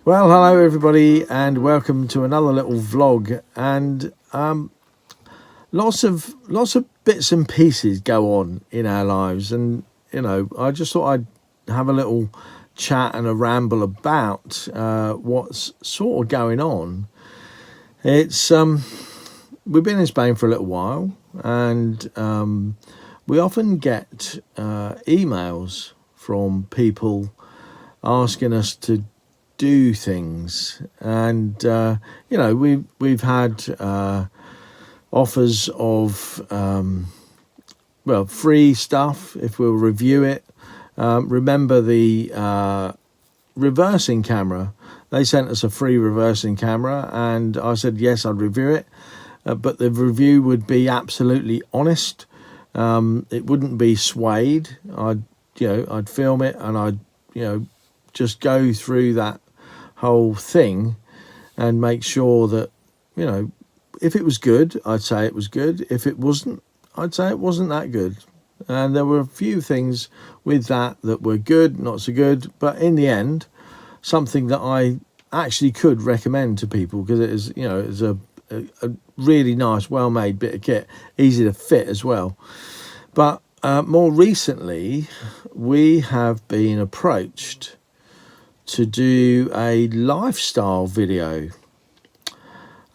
Well, hello everybody, and welcome to another little vlog. And lots of bits and pieces go on in our lives, and I just thought I'd have a little chat and a ramble about what's sort of going on. It's we've been in Spain for a little while, and we often get emails from people asking us to do things, and we've had offers of free stuff if we'll review it. Remember the reversing camera? They sent us a free reversing camera, and I said yes, I'd review it, but the review would be absolutely honest. It wouldn't be swayed. I'd film it, and I'd just go through that whole thing and make sure that if it was good, I'd say it was good. If it wasn't, I'd say it wasn't that good. And there were a few things with that were good, not so good, but in the end, something that I actually could recommend to people, because it is it's a really nice, well-made bit of kit, easy to fit as well. But more recently, we have been approached to do a lifestyle video.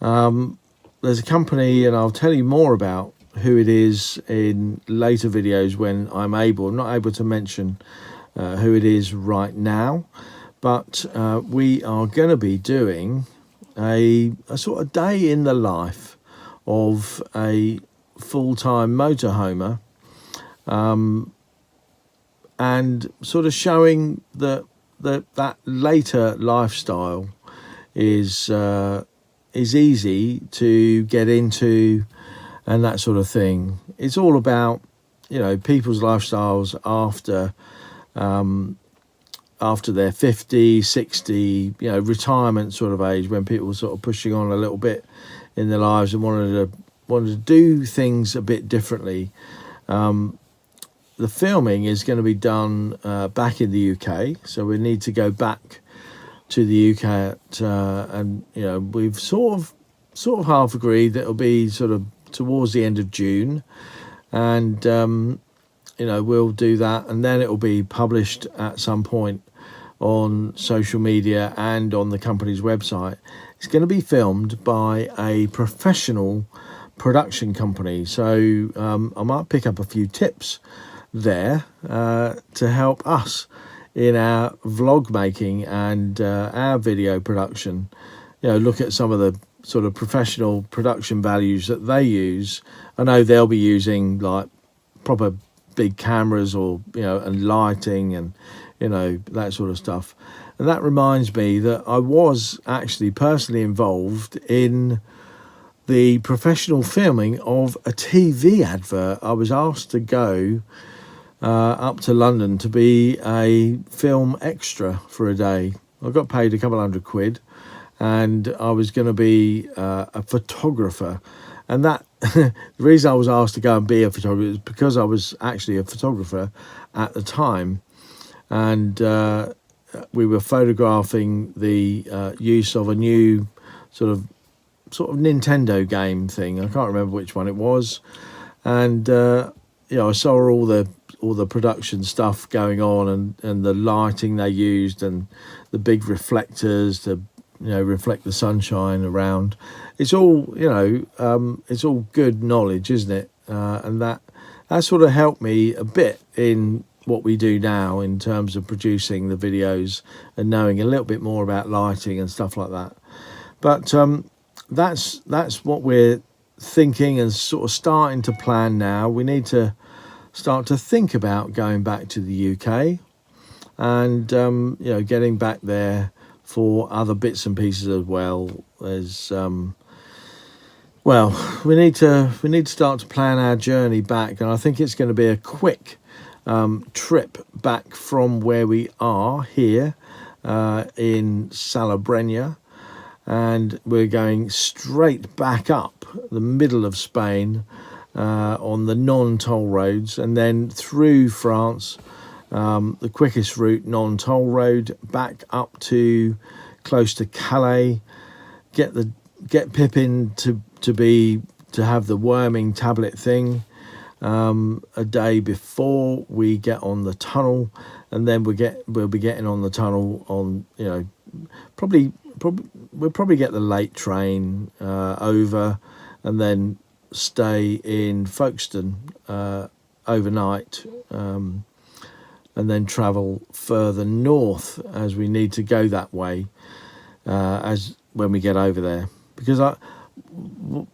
There's a company, and I'll tell you more about who it is in later videos when I'm able. I'm not able to mention who it is right now, but we are going to be doing a sort of day in the life of a full-time motorhomer, and sort of showing that later lifestyle is easy to get into, and that sort of thing. It's all about people's lifestyles after they're 50, 60, retirement sort of age, when people are sort of pushing on a little bit in their lives and wanted to do things a bit differently. The filming is going to be done back in the UK, so we need to go back to the UK and we've sort of half agreed that it'll be sort of towards the end of June, and we'll do that, and then it'll be published at some point on social media and on the company's website. It's going to be filmed by a professional production company, so I might pick up a few tips there to help us in our vlog making and our video production. Look at some of the sort of professional production values that they use. I know they'll be using like proper big cameras, or and lighting, and that sort of stuff. And that reminds me that I was actually personally involved in the professional filming of a TV advert. I was asked to go up to London to be a film extra for a day. I got paid a couple £100, and I was going to be a photographer. And that the reason I was asked to go and be a photographer is because I was actually a photographer at the time, and we were photographing the use of a new sort of Nintendo game thing. I can't remember which one it was, and I saw all the production stuff going on, and the lighting they used, and the big reflectors to reflect the sunshine around. It's all it's all good knowledge, isn't it? And that sort of helped me a bit in what we do now in terms of producing the videos and knowing a little bit more about lighting and stuff like that. But that's what we're thinking and sort of starting to plan now. We need to start to think about going back to the UK, and getting back there for other bits and pieces as well. There's we need to start to plan our journey back, and I think it's going to be a quick trip back from where we are here in Salobreña, and we're going straight back up the middle of Spain on the non-toll roads, and then through France, the quickest route, non-toll road, back up to close to Calais, get Pippin to have the worming tablet thing a day before we get on the tunnel, and then we'll be getting on the tunnel on, you know, probably we'll probably get the late train over, and then stay in Folkestone overnight, and then travel further north as we need to go that way as when we get over there. Because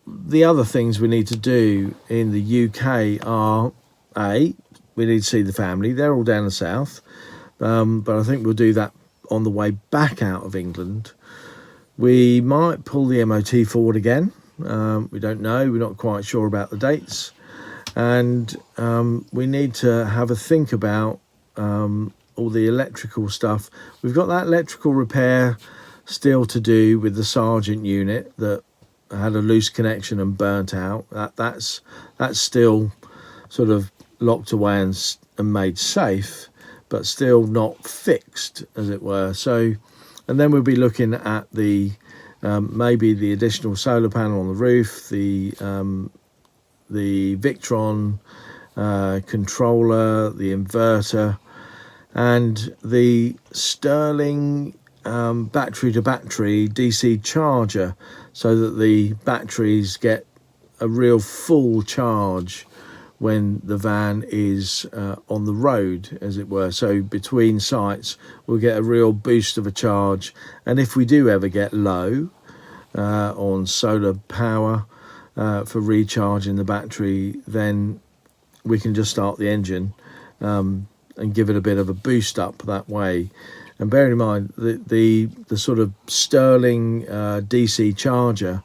the other things we need to do in the UK are, we need to see the family. They're all down the south, but I think we'll do that on the way back out of England. We might pull the MOT forward again. We don't know. We're not quite sure about the dates. And we need to have a think about all the electrical stuff. We've got that electrical repair still to do with the Sergeant unit that had a loose connection and burnt out. That's still sort of locked away and made safe, but still not fixed, as it were. So, and then we'll be looking at the maybe the additional solar panel on the roof, the Victron controller, the inverter, and the Sterling battery to battery DC charger, so that the batteries get a real full charge when the van is on the road, as it were. So between sites we'll get a real boost of a charge, and if we do ever get low on solar power for recharging the battery, then we can just start the engine and give it a bit of a boost up that way. And bear in mind the sort of Sterling DC charger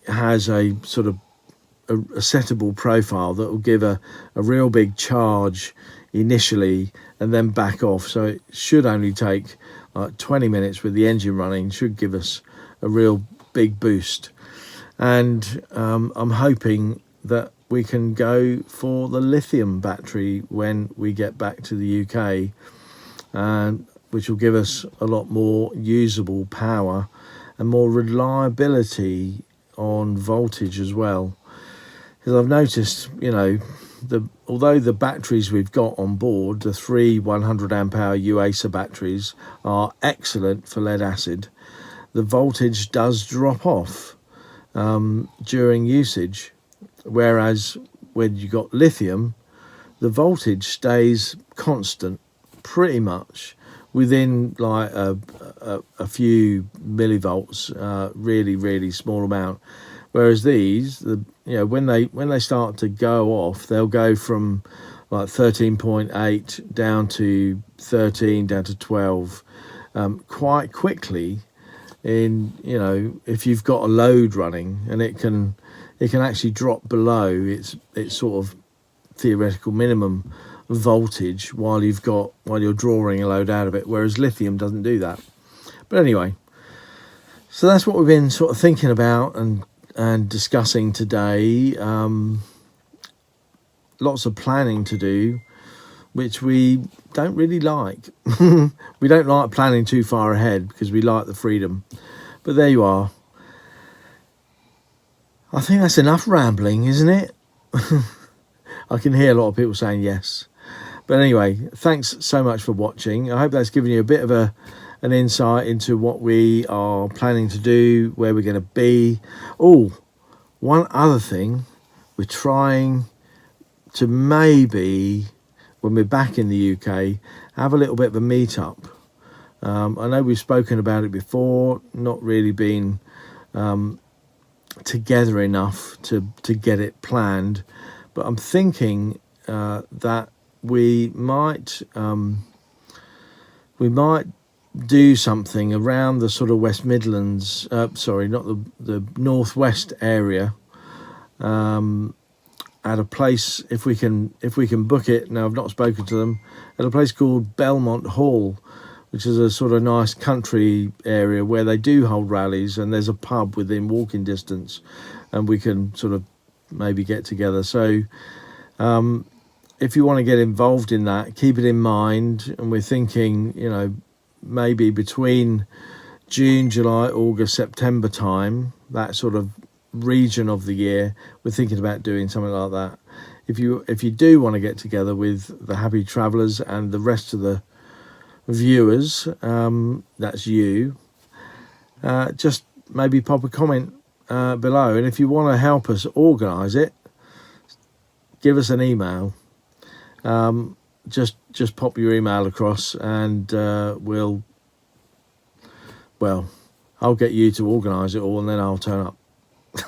has a sort of a settable profile that will give a real big charge initially and then back off. So it should only take 20 minutes with the engine running, should give us a real big boost. And I'm hoping that we can go for the lithium battery when we get back to the UK, which will give us a lot more usable power and more reliability on voltage as well. Because I've noticed, you know, although the batteries we've got on board, the 3 100 amp hour UASA batteries, are excellent for lead acid, the voltage does drop off during usage, whereas when you got lithium, the voltage stays constant pretty much within like a few millivolts, really small amount. Whereas these, when they start to go off, they'll go from like 13.8 down to 13, down to 12 quite quickly. If you've got a load running, and it can actually drop below its sort of theoretical minimum voltage while you're drawing a load out of it, whereas lithium doesn't do that. But anyway, so that's what we've been sort of thinking about and discussing today. Lots of planning to do, which we don't really like. We don't like planning too far ahead because we like the freedom. But there you are. I think that's enough rambling, isn't it? I can hear a lot of people saying yes. But anyway, thanks so much for watching. I hope that's given you a bit of an insight into what we are planning to do, where we're going to be. Oh, one other thing, we're trying to maybe, when we're back in the UK, have a little bit of a meetup. I know we've spoken about it before, not really been together enough to get it planned, but I'm thinking that we might do something around the sort of West Midlands, sorry, not the northwest area, at a place, if we can book it. Now, I've not spoken to them, at a place called Belmont Hall, which is a sort of nice country area where they do hold rallies, and there's a pub within walking distance, and we can sort of maybe get together. So if you want to get involved in that, keep it in mind. And we're thinking, maybe between June, July, August, September time, that sort of region of the year, we're thinking about doing something like that. If you do want to get together with the Happy Travellers and the rest of the viewers, that's you, just maybe pop a comment below. And if you want to help us organise it, give us an email. Just pop your email across, and I'll get you to organise it all, and then I'll turn up.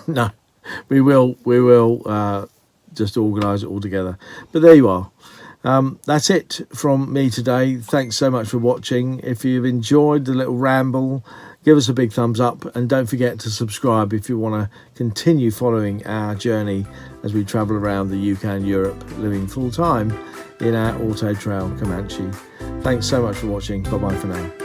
No, we will just organise it all together. But there you are. That's it from me today. Thanks so much for watching. If you've enjoyed the little ramble, give us a big thumbs up, and don't forget to subscribe if you want to continue following our journey as we travel around the UK and Europe, living full time in our Auto Trail Comanche. Thanks so much for watching. Bye bye for now.